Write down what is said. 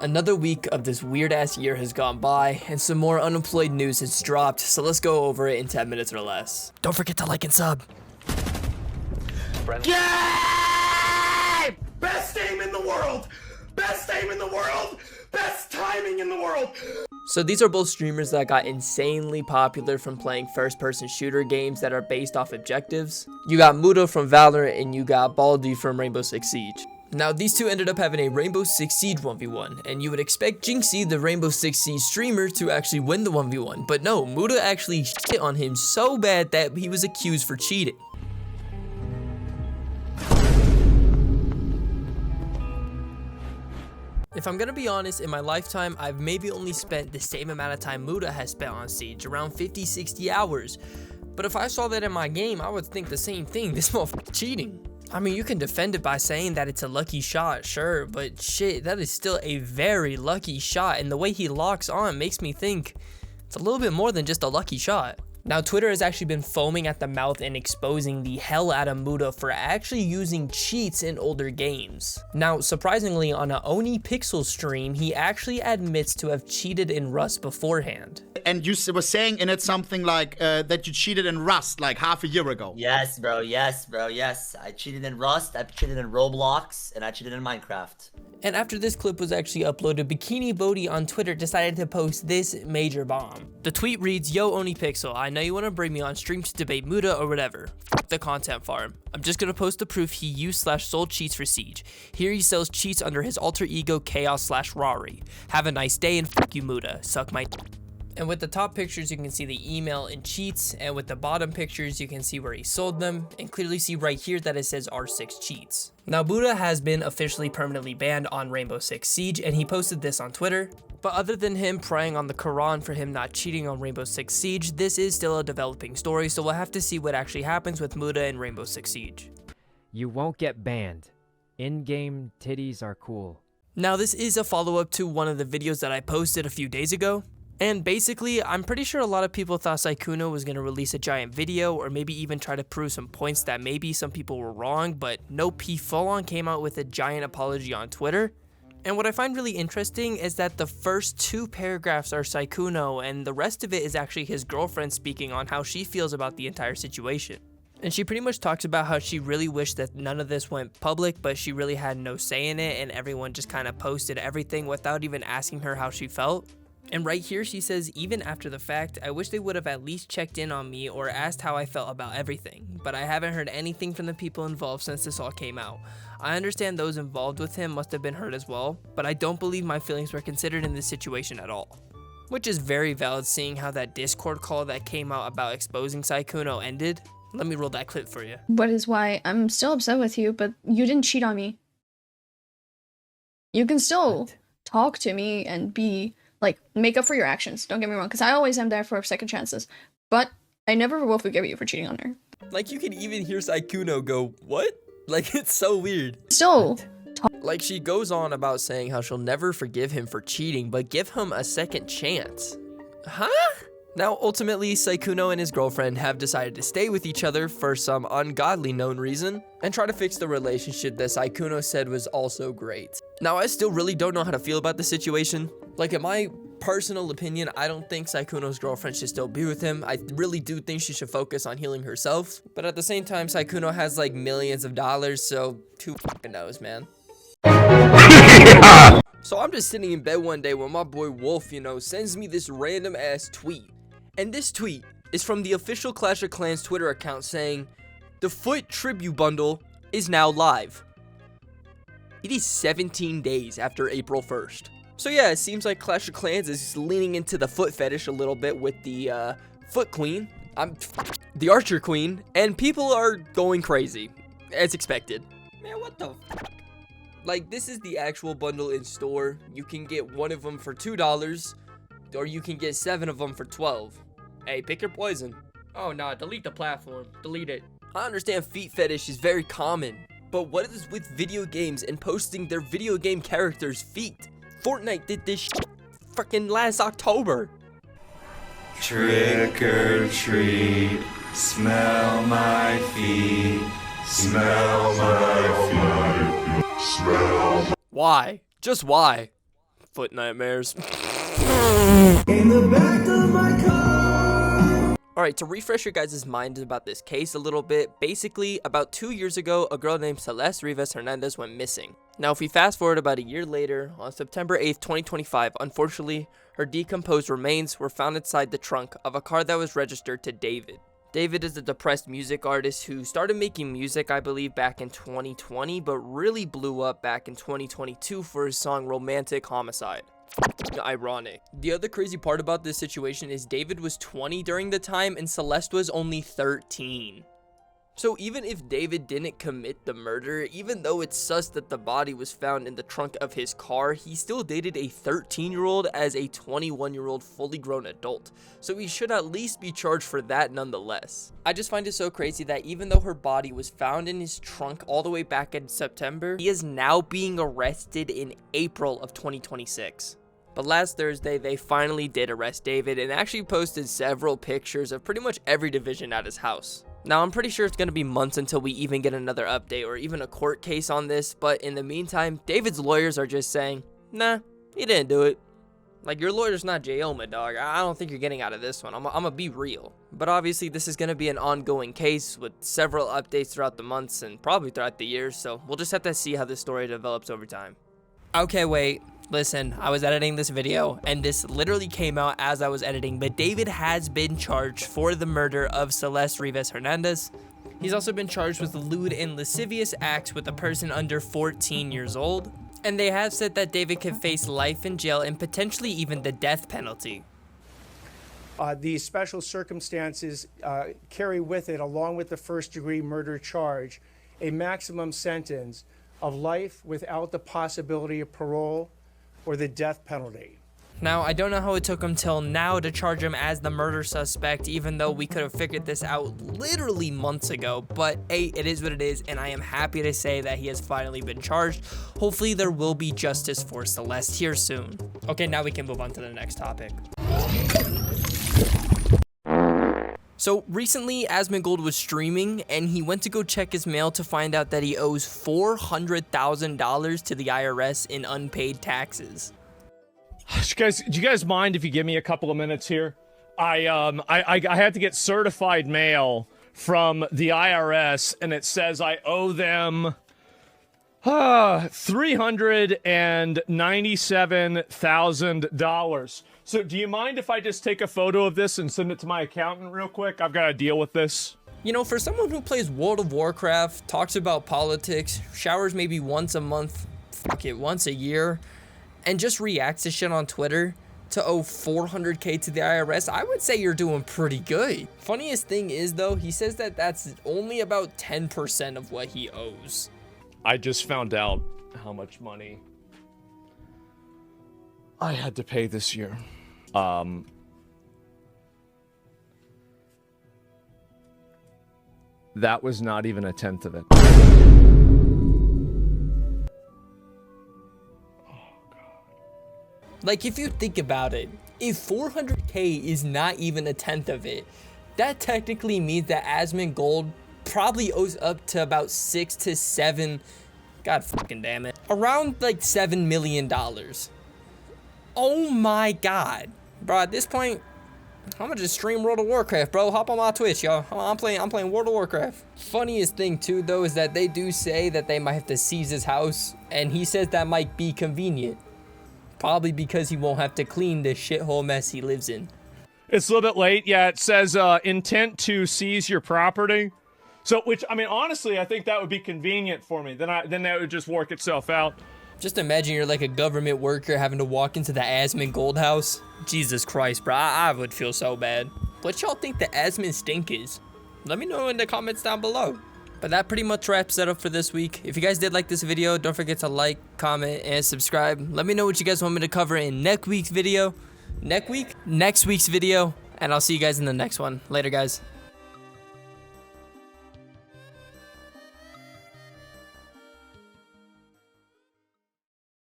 Another week of this weird ass year has gone by, and some more unemployed news has dropped, so let's go over it in 10 minutes or less. Don't forget to like and sub. Game! Best aim in the world! Best aim in the world! Best timing in the world! So these are both streamers that got insanely popular from playing first-person shooter games that are based off objectives. You got MOODA from Valorant and you got Baldi from Rainbow Six Siege. Now these two ended up having a Rainbow Six Siege 1v1, and you would expect Jinxie, the Rainbow Six Siege streamer, to actually win the 1v1, but no, MOODA actually shit on him so bad that he was accused for cheating. If I'm gonna be honest, in my lifetime, I've maybe only spent the same amount of time MOODA has spent on Siege, around 50-60 hours. But if I saw that in my game, I would think the same thing, this motherfucker cheating. I mean, you can defend it by saying that it's a lucky shot, sure, but shit, that is still a very lucky shot, and the way he locks on makes me think it's a little bit more than just a lucky shot. Now, Twitter has actually been foaming at the mouth and exposing the hell out of MOODA for actually using cheats in older games. Now, surprisingly, on a Oni Pixel stream, he actually admits to have cheated in Rust beforehand. And you were saying in it something like that you cheated in Rust like half a year ago. Yes, bro. Yes, bro. Yes. I cheated in Rust, I cheated in Roblox, and I cheated in Minecraft. And after this clip was actually uploaded, Bikini Bodhi on Twitter decided to post this major bomb. The tweet reads, "Yo Oni Pixel, I know you want to bring me on stream to debate MOODA or whatever. F the content farm. I'm just gonna post the proof he used/sold cheats for Siege. Here he sells cheats under his alter ego Chaos/Rari. Have a nice day and fuck you MOODA. Suck my d." And with the top pictures, you can see the email and cheats, and with the bottom pictures, you can see where he sold them, and clearly see right here that it says R6 cheats. Now, MOODA has been officially permanently banned on Rainbow Six Siege, and he posted this on Twitter. But other than him praying on the Quran for him not cheating on Rainbow Six Siege, this is still a developing story, so we'll have to see what actually happens with MOODA and Rainbow Six Siege. You won't get banned. In-game titties are cool. Now, this is a follow-up to one of the videos that I posted a few days ago. And basically, I'm pretty sure a lot of people thought SYKKUNO was going to release a giant video or maybe even try to prove some points that maybe some people were wrong, but nope, he full-on came out with a giant apology on Twitter. And what I find really interesting is that the first 2 paragraphs are SYKKUNO and the rest of it is actually his girlfriend speaking on how she feels about the entire situation. And she pretty much talks about how she really wished that none of this went public, but she really had no say in it and everyone just kind of posted everything without even asking her how she felt. And right here she says, even after the fact, I wish they would have at least checked in on me or asked how I felt about everything, but I haven't heard anything from the people involved since this all came out. I understand those involved with him must have been hurt as well, but I don't believe my feelings were considered in this situation at all. Which is very valid seeing how that Discord call that came out about exposing SYKKUNO ended. Let me roll that clip for you. What is why I'm still upset with you, but you didn't cheat on me. You can still talk to me and be like, make up for your actions. Don't get me wrong, because I always am there for second chances. But I never will forgive you for cheating on her. Like, you can even hear SYKKUNO go, what? Like, it's so weird. Still. Like, she goes on about saying how she'll never forgive him for cheating, but give him a second chance. Huh? Now, ultimately, SYKKUNO and his girlfriend have decided to stay with each other for some ungodly known reason and try to fix the relationship that SYKKUNO said was also great. Now, I still really don't know how to feel about the situation. Like, in my personal opinion, I don't think SYKKUNO's girlfriend should still be with him. I really do think she should focus on healing herself. But at the same time, SYKKUNO has like millions of dollars, so who fucking knows, man? So I'm just sitting in bed one day when my boy Wolf, sends me this random ass tweet. And this tweet is from the official Clash of Clans Twitter account saying, "The Foot Tribute Bundle is now live." It is 17 days after April 1st. So yeah, it seems like Clash of Clans is leaning into the foot fetish a little bit with the Foot Queen, the Archer Queen, and people are going crazy, as expected. Man, what the fuck? Like, this is the actual bundle in store. You can get one of them for $2, or you can get 7 of them for $12. Hey, pick your poison. Oh, nah, delete the platform. Delete it. I understand feet fetish is very common, but what is with video games and posting their video game characters' feet? Fortnite did this shit freaking last October. Trick or treat, smell my feet, smell my feet, smell. Why? Just why? foot nightmares. In the back of my car. Alright, to refresh your guys' minds about this case a little bit, basically, about 2 years ago, a girl named Celeste Rivas Hernandez went missing. Now, if we fast forward about a year later, on September 8th, 2025, unfortunately, her decomposed remains were found inside the trunk of a car that was registered to David. David is a depressed music artist who started making music, I believe, back in 2020, but really blew up back in 2022 for his song Romantic Homicide. Ironic. The other crazy part about this situation is David was 20 during the time and Celeste was only 13. So even if David didn't commit the murder, even though it's sus that the body was found in the trunk of his car, he still dated a 13-year-old as a 21-year-old fully grown adult. So he should at least be charged for that nonetheless. I just find it so crazy that even though her body was found in his trunk all the way back in September, he is now being arrested in April of 2026. But last Thursday, they finally did arrest David and actually posted several pictures of pretty much every division at his house. Now, I'm pretty sure it's going to be months until we even get another update or even a court case on this, but in the meantime, David's lawyers are just saying, nah, he didn't do it. Like, your lawyer's not J-Oma, dog. I don't think you're getting out of this one. I'm gonna be real. But obviously, this is going to be an ongoing case with several updates throughout the months and probably throughout the years, so we'll just have to see how this story develops over time. Okay, wait. Listen, I was editing this video, and this literally came out as I was editing, but David has been charged for the murder of Celeste Rivas Hernandez. He's also been charged with lewd and lascivious acts with a person under 14 years old, and they have said that David could face life in jail and potentially even the death penalty. These special circumstances carry with it, along with the first-degree murder charge, a maximum sentence of life without the possibility of parole or the death penalty. Now, I don't know how it took him till now to charge him as the murder suspect, even though we could have figured this out literally months ago, but hey, it is what it is, and I am happy to say that he has finally been charged. Hopefully there will be justice for Celeste here soon. Okay, now we can move on to the next topic. So recently, ASMONDGOLD was streaming, and he went to go check his mail to find out that he owes $400,000 to the IRS in unpaid taxes. Do you guys mind if you give me a couple of minutes here? I had to get certified mail from the IRS, and it says I owe them $397,000. So do you mind if I just take a photo of this and send it to my accountant real quick? I've got to deal with this. You know, for someone who plays World of Warcraft, talks about politics, showers maybe once a month, fuck it, once a year, and just reacts to shit on Twitter, to owe $400K to the IRS, I would say you're doing pretty good. Funniest thing is, though, he says that that's only about 10% of what he owes. I just found out how much money I had to pay this year. That was not even a tenth of it. Like, if you think about it, if 400K is not even a tenth of it, that technically means that ASMONDGOLD probably owes up to about 6 to 7, god fucking damn it, around like $7 million. Oh my god. Bro, at this point, I'm gonna just stream World of Warcraft, bro. Hop on my Twitch, y'all. I'm playing World of Warcraft. Funniest thing too, though, is that they do say that they might have to seize his house, and he says that might be convenient. Probably because he won't have to clean the shithole mess he lives in. It's a little bit late. Yeah, it says intent to seize your property. So, which, I mean, honestly, I think that would be convenient for me. Then that would just work itself out. Just imagine you're like a government worker having to walk into the ASMONDGOLD house. Jesus Christ, bro. I would feel so bad. What y'all think the Asmon stink is? Let me know in the comments down below. But that pretty much wraps that up for this week. If you guys did like this video, don't forget to like, comment, and subscribe. Let me know what you guys want me to cover in next week's video. Next week's video. And I'll see you guys in the next one. Later, guys.